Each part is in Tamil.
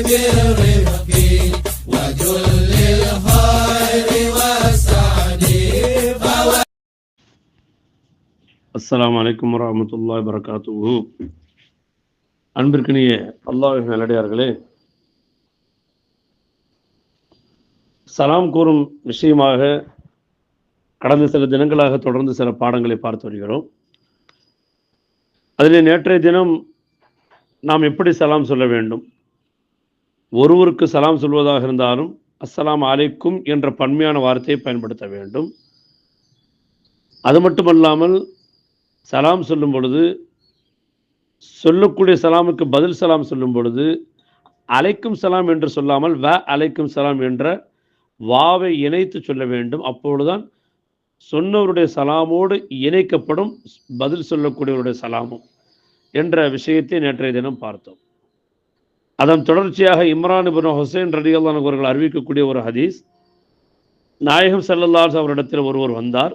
بالرفق وجل الخير والسعد. அஸ்ஸலாமு அலைக்கும் வரஹ்மத்துல்லாஹி வபரகாத்துஹு. அன்பிற்கினிய அல்லாஹ்வின் நல்லடியார்களே, சலாம் கூறும் விஷயமாக கடந்த சில தினங்களாக தொடர்ந்து சில பாடங்களை பார்த்து வருகிறோம். அதிலே நேற்றைய தினம் நாம் எப்படி சலாம் சொல்ல வேண்டும், ஒருவருக்கு சலாம் சொல்வதாக இருந்தாலும் அஸ்ஸலாமு அலைக்கும் என்ற பன்மையான வார்த்தையை பயன்படுத்த வேண்டும். அது மட்டுமல்லாமல் சலாம் சொல்லும் பொழுது, சொல்லக்கூடிய சலாமுக்கு பதில் சலாம் சொல்லும் பொழுது அலைக்கும் சலாம் என்று சொல்லாமல் வ அலைக்கும் சலாம் என்ற வாவை இணைத்து சொல்ல வேண்டும். அப்பொழுதுதான் சொன்னவருடைய சலாமோடு இணைக்கப்படும் பதில் சொல்லக்கூடியவருடைய சலாமும் என்ற விஷயத்தை நேற்றைய தினம் பார்த்தோம். அதன் தொடர்ச்சியாக இம்ரான் இப்னு ஹுசைன் ரலியல்லாஹு அன்ஹு அவர்கள் அறிவிக்கக்கூடிய ஒரு ஹதீஸ், நாயகம் ஸல்லல்லாஹு அலைஹி அவரிடத்தில் ஒருவர் வந்தார்,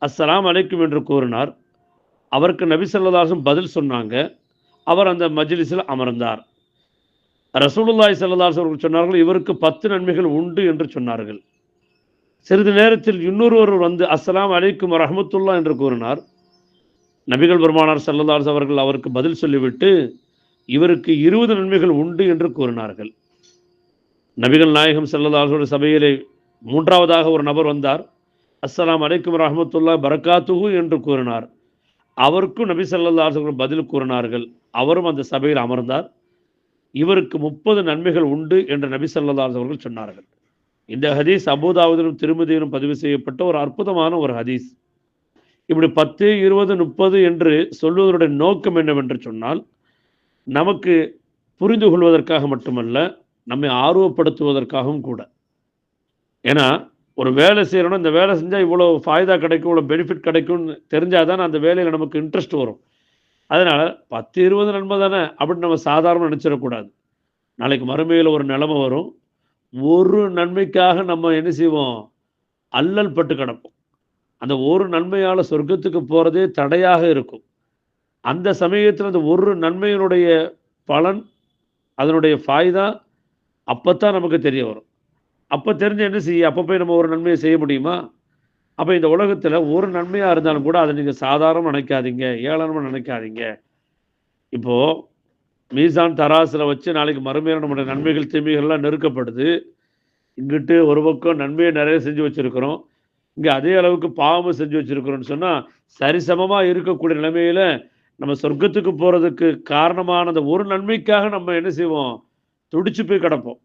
அஸ்ஸலாமு அலைக்கும் என்று கூறினார். அவருக்கு நபி ஸல்லல்லாஹு அலைஹி வஸல்லம் பதில் சொன்னாங்க. அவர் அந்த மஜ்லிஸில் அமர்ந்தார். ரசூலுல்லாஹி ஸல்லல்லாஹு அலைஹி வஸல்லம் சொன்னார்கள், இவருக்கு 10 நன்மைகள் உண்டு என்று சொன்னார்கள். சிறிது நேரத்தில் இன்னொருவர் வந்து அஸ்ஸலாமு அலைக்கும் வரஹ்மத்துல்லாஹ் என்று கூறினார். நபிகள் பெருமானார் ஸல்லல்லாஹு அலைஹி அவர்கள் அவருக்கு பதில் சொல்லிவிட்டு இவருக்கு 20 நன்மைகள் உண்டு என்று கூறினார்கள். நபிகள் நாயகம் ஸல்லல்லாஹு அலைஹி சபையிலே மூன்றாவதாக ஒரு நபர் வந்தார். அஸ்ஸலாமு அலைக்கும் வரஹ்மத்துல்லாஹி பரக்காத்துஹு என்று கூறினார். அவருக்கும் நபி ஸல்லல்லாஹு அலைஹி வஸல்லம் பதில் கூறினார்கள். அவரும் அந்த சபையில் அமர்ந்தார். இவருக்கு 30 நன்மைகள் உண்டு என்று நபி ஸல்லல்லாஹு அலைஹி அவர்கள் சொன்னார்கள். இந்த ஹதீஸ் அபூதாவுதிலும் திருமதியிலும் பதிவு செய்யப்பட்ட ஒரு அற்புதமான ஒரு ஹதீஸ். இப்படி 10, 20, 30 என்று சொல்வதனுடைய நோக்கம் என்னவென்று சொன்னால், நமக்கு புரிந்து கொள்வதற்காக மட்டுமல்ல, நம்மை ஆர்வப்படுத்துவதற்காகவும் கூட. ஏன்னா ஒரு வேலை செய்யறோம்னா, இந்த வேலை செஞ்சால் இவ்வளோ ஃபாய்தா கிடைக்கும், இவ்வளோ பெனிஃபிட் கிடைக்கும்னு தெரிஞ்சால் தான் அந்த வேலையில் நமக்கு இன்ட்ரெஸ்ட் வரும். அதனால் 10, 20 நன்மை தானே அப்படின்னு நம்ம சாதாரண நினச்சிடக்கூடாது. நாளைக்கு மறுமையில் ஒரு நிலைமை வரும், ஒரு நன்மைக்காக நம்ம என்ன செய்வோம், அல்லல் பட்டு கிடப்போம். அந்த ஒரு நன்மையால் சொர்க்கத்துக்கு போகிறதே தடையாக இருக்கும். அந்த சமயத்தில் அந்த ஒரு நன்மையினுடைய பலன், அதனுடைய ஃபாய்தா அப்போத்தான் நமக்கு தெரிய வரும். அப்போ தெரிஞ்ச என்ன செய்ய, அப்போ போய் நம்ம ஒரு நன்மையை செய்ய முடியுமா? அப்போ இந்த உலகத்தில் ஒரு நன்மையாக இருந்தாலும் கூட அதை நீங்கள் சாதாரணமாக நினைக்காதீங்க, ஏளனமாக நினைக்காதீங்க. இப்போது மீசான் தராசில் வச்சு நாளைக்கு மறுமையான நம்முடைய நன்மைகள் தீமைகள்லாம் நெருக்கப்படுது. இங்கிட்டு ஒரு பக்கம் நன்மையை நிறைய செஞ்சு வச்சுருக்கிறோம், இங்கே அதே அளவுக்கு பாவமும் செஞ்சு வச்சுருக்கிறோன்னு சொன்னால், சரிசமமாக இருக்கக்கூடிய நிலைமையில் நம்ம சொர்க்கத்துக்கு போகிறதுக்கு காரணமான அந்த ஒரு நன்மைக்காக நம்ம என்ன செய்வோம், துடிச்சு போய் கிடப்போம்.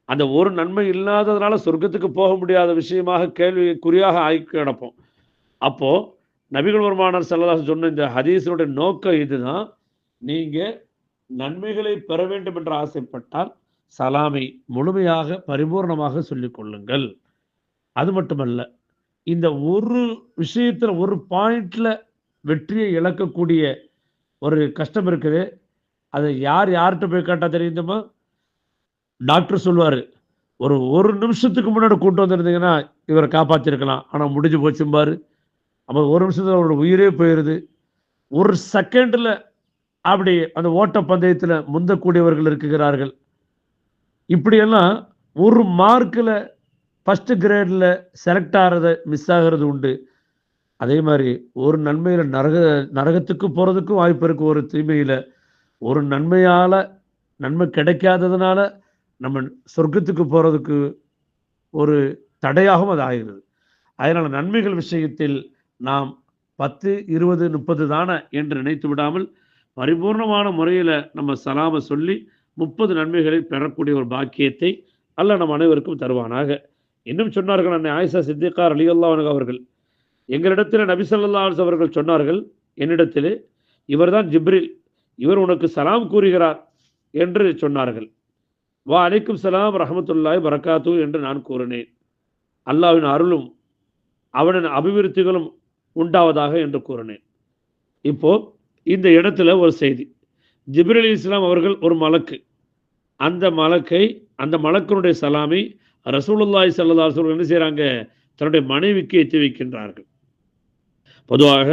அந்த ஒரு நன்மை இல்லாததுனால சொர்க்கத்துக்கு போக முடியாத விஷயமாக கேள்விக்குறியாக ஆகி கிடப்போம். அப்போது நபிகள் பெருமானார் ஸல்லல்லாஹு அலைஹி சொன்ன இந்த ஹதீஸினுடைய நோக்கம் இதுதான். நீங்கள் நன்மைகளை பெற வேண்டும் என்று ஆசைப்பட்டால் சலாமை முழுமையாக பரிபூர்ணமாக சொல்லிக் கொள்ளுங்கள். அது மட்டுமல்ல, இந்த ஒரு விஷயத்தில் ஒரு பாயிண்டில் வெற்றியை இழக்கக்கூடிய ஒரு கஷ்டம் இருக்குது. அதை யார்கிட்ட போய் கேட்டால் தெரியுமா? டாக்டர் சொல்வார், ஒரு நிமிஷத்துக்கு முன்னாடி கூட்டு வந்திருந்தீங்கன்னா இவரை காப்பாற்றிருக்கலாம், ஆனால் முடிஞ்சு போச்சும்பார். அப்போ ஒரு நிமிஷத்தில் அவரோட உயிரே போயிடுது. ஒரு செகண்டில் அப்படி அந்த ஓட்ட பந்தயத்தில் முந்தக்கூடியவர்கள் இருக்கிறார்கள். இப்படியெல்லாம் ஒரு மார்க்கில் ஃபஸ்ட்டு கிரேடில் செலக்ட் ஆகிறது மிஸ் ஆகிறது உண்டு. அதே மாதிரி ஒரு நன்மையில் நரகத்துக்கு போகிறதுக்கும் வாய்ப்பு இருக்குது. ஒரு தீமையில் ஒரு நன்மையால் நன்மை கிடைக்காததுனால நம்ம சொர்க்கத்துக்கு போகிறதுக்கு ஒரு தடையாகவும் அது ஆகிறது. அதனால் நன்மைகள் விஷயத்தில் நாம் 10, 20, 30 தானே என்று நினைத்து விடாமல் பரிபூர்ணமான முறையில் நம்ம சலாமை சொல்லி 30 நன்மைகளை பெறக்கூடிய ஒரு பாக்கியத்தை அல்லாஹ் நம் அனைவருக்கும் தருவானாக. இன்னும் சொன்னார்கள், அன்னை ஆயிஷா சித்திகா ரலியல்லாஹு அன்ஹா அவர்கள், எங்களிடத்தில் நபி ஸல்லல்லாஹு அலைஹி அவர்கள் சொன்னார்கள், என்னிடத்தில் இவர்தான் ஜிப்ரில், இவர் உனக்கு சலாம் கூறுகிறார் என்று சொன்னார்கள். வா அலைக்கும் சலாம் ரஹ்மத்துல்லாஹி பரக்காத்து என்று நான் கூறினேன். அல்லாஹ்வின் அருளும் அவனின் அபிவிருத்திகளும் உண்டாவதாக என்று கூறினேன். இப்போ இந்த இடத்துல ஒரு செய்தி, ஜிப்ரீல் அலைஹிஸ்ஸலாம் அவர்கள் ஒரு மலக்கு, அந்த மலக்கினுடைய சலாமை ரசூலுல்லாஹி ஸல்லல்லாஹு அலைஹி வஸல்லம் என்ன செய்கிறாங்க, தன்னுடைய மனைவிக்கு எத்தி வைக்கின்றார்கள். பொதுவாக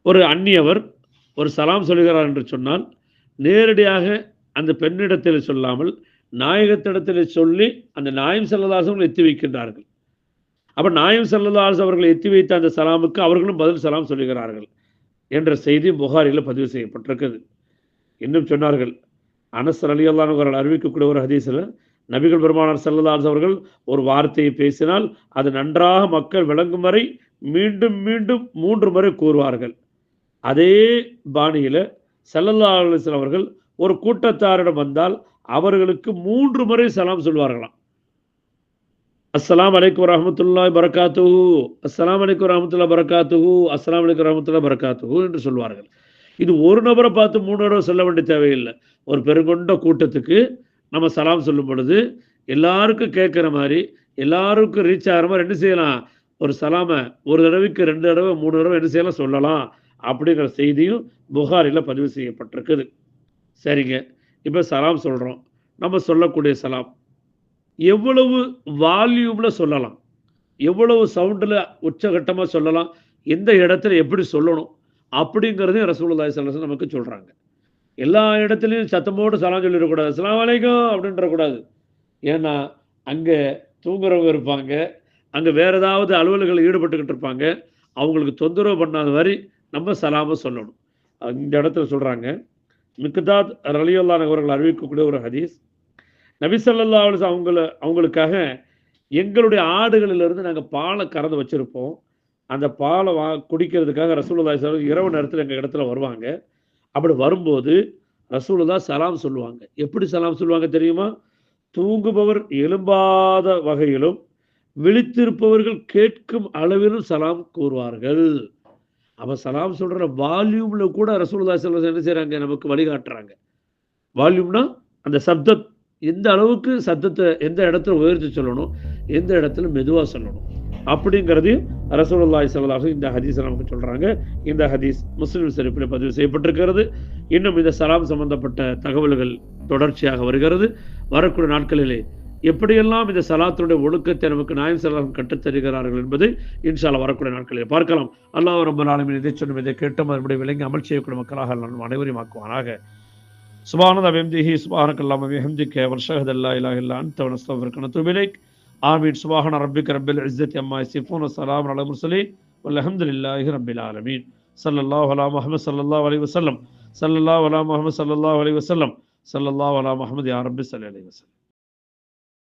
ஒரு அந்நியவர் ஒரு சலாம் சொல்கிறார் என்று சொன்னால் நேரடியாக அந்த பெண்ணிடத்தில் சொல்லாமல் நாயகத்திடத்தில் சொல்லி அந்த நாயம் ஸல்லல்லாஹு அலைஹி வஸல்லம் எத்தி வைக்கின்றார்கள். அப்ப நாயம் ஸல்லல்லாஹு அலைஹி அவர்கள் எத்தி வைத்த அந்த சலாமுக்கு அவர்களும் பதில் சலாம் சொல்லுகிறார்கள் என்ற செய்தி புகாரியில் பதிவு செய்யப்பட்டிருக்கிறது. இன்னும் சொன்னார்கள், அனஸ் ரலியல்லாஹு அன்ஹு அவர்கள் அறிவிக்கக்கூடிய ஒரு ஹதீஸில் நபிகள் பெருமானார் ஸல்லல்லாஹு அலைஹி அவர்கள் ஒரு வார்த்தையை பேசினால் அது நன்றாக மக்கள் விளங்கும் வரை மீண்டும் மீண்டும் 3 முறை கூறுவார்கள். அதே பாணியில் ஸல்லல்லாஹு அலைஹி வஸல்லம் அவர்கள் ஒரு கூட்டத்தாரிடம் வந்தால் அவர்களுக்கு 3 முறை சலாம் சொல்வார்களாம். அஸ்ஸலாமு அலைக்கும் வரஹ்மத்துல்லாஹி பரக்காத்துஹு, அஸ்ஸலாமு அலைக்கும் வரஹ்மத்துல்லாஹி பரக்காத்துஹு, அஸ்ஸலாமு அலைக்கும் வரஹ்மத்துல்லாஹி பரக்காத்துஹு என்று சொல்வார்கள். இது ஒரு நபரை பார்த்து 3 தடவை சொல்ல வேண்டிய தேவையில்லை. ஒரு பெருங்கொண்ட கூட்டத்துக்கு நம்ம சலாம் சொல்லும் பொழுது எல்லாருக்கும் கேட்குற மாதிரி, எல்லாருக்கும் ரீச் ஆகிற மாதிரி என்ன செய்யலாம்? ஒரு சலாமை ஒரு தடவைக்கு 2 தடவை 3 தடவை என்ன செய்யலாம்? சொல்லலாம் அப்படிங்கிற செய்தியும் புகாரில் பதிவு செய்யப்பட்டிருக்குது. சரிங்க, இப்போ சலாம் சொல்கிறோம். நம்ம சொல்லக்கூடிய சலாம் எவ்வளவு வால்யூமில் சொல்லலாம், எவ்வளவு சவுண்டில் உச்சகட்டமாக சொல்லலாம், எந்த இடத்துல எப்படி சொல்லணும் அப்படிங்கிறதையும் ரசூலுல்லாஹி ஸல்லல்லாஹு அலைஹி வஸல்லம் நமக்கு சொல்கிறாங்க. எல்லா இடத்துலையும் சத்தமோடு சலாம் சொல்லிடக்கூடாது, அஸ்ஸலாமு அலைக்கும் அப்படின்றக்கூடாது. ஏன்னா அங்கே தூங்குறவங்க இருப்பாங்க, அங்கே வேறு ஏதாவது அலுவல்களில் ஈடுபட்டுக்கிட்டு இருப்பாங்க. அவங்களுக்கு தொந்தரவு பண்ணாத மாதிரி நம்ம சலாமை சொல்லணும். இந்த இடத்துல சொல்கிறாங்க, மிக்தாத் ரலியல்லாஹு அன்ஹு அவர்கள் அறிவிக்கக்கூடிய ஒரு ஹதீஸ், நபி ஸல்லல்லாஹு அலைஹி வஸல்லம் அவங்களுக்காக எங்களுடைய ஆடுகளிலிருந்து நாங்கள் பாலை கறந்து வச்சுருப்போம். அந்த பாலை குடிக்கிறதுக்காக ரசூலுல்லாஹி ஸல்லல்லாஹு அலைஹி வஸல்லம் இரவு நேரத்தில் எங்கள் இடத்துல வருவாங்க. அப்படி வரும்போது ரசூலுல்லாஹ் சலாம் சொல்லுவாங்க. எப்படி சலாம் சொல்லுவாங்க தெரியுமா? தூங்குபவர் எழும்பாத வகையிலும் விழித்திருப்பவர்கள் கேட்கும் அளவிலும் சலாம் கூறுவார்கள். அப்போ சலாம் சொல்கிற வால்யூமில் கூட ரசூலுல்லாஹி ஸல்லல்லாஹு அலைஹி வஸல்லம் என்ன செய்கிறாங்க? நமக்கு வழிகாட்டுறாங்க. வால்யூம்னா அந்த சப்தம் எந்த அளவுக்கு சத்தத்தை எந்த இடத்துல உயர்த்தி சொல்லணும், எந்த இடத்துல மெதுவாக சொல்லணும் அப்படிங்கிறதையும் ரசூலுல்லாஹி ஸல்லல்லாஹு அலைஹி வஸல்லம் இந்த ஹதீஸை நமக்கு சொல்கிறாங்க. இந்த ஹதீஸ் முஸ்லிம் ஷரீஃபில் பதிவு செய்யப்பட்டிருக்கிறது. இன்னும் இந்த சலாம் சம்பந்தப்பட்ட தகவல்கள் தொடர்ச்சியாக வருகிறது. வரக்கூடிய நாட்களிலே எப்படியெல்லாம் இந்த சலாத்துடைய ஒழுக்கத்தை நமக்கு நாயம் ஸல்லல்லாஹு அலைஹி வஸல்லம் கற்றுத்தருகிறார்கள் என்பதை இன்ஷா அல்லாஹ் வரக்கூடிய நாட்களில் பார்க்கலாம். அல்லாஹ் ரப்பல் ஆலமீன் இதை சொன்ன இதை கேட்டும் அதனுடைய விளங்கி அமல் செய்யக்கூடிய மக்களாக நம் அனைவரையும் ஆக்குவானாக. சுப்ஹானல்லாஹி வ பிஹம்திஹி சுப்ஹானக்கல்லாஹும்ம வ பிஹம்திக வ அஷ்ஹது அல்லா இலாஹா இல்லா அன்த வ நஸ்தக்ஃபிருக வ நத்தூபு இலைக். ஆமீன். சுப்ஹான ரப்பிக ரப்பில் இஸ்ஸத்தி அம்மா யசிஃபூன் வ ஸலாமுன் அலல் முர்ஸலீன் வல்ஹம்துலில்லாஹி ரப்பில் ஆலமீன். ஸல்லல்லாஹு அலா முஹம்மத் ஸல்லல்லாஹு அலைஹி வஸல்லம், ஸல்லல்லாஹு அலா முஹம்மத் ஸல்லல்லாஹு அலைஹி வஸல்லம், ஸல்லல்லாஹு அலா முஹம்மத் யா ரப்பி ஸல்லல்லாஹு அலைஹி வஸல்லம்.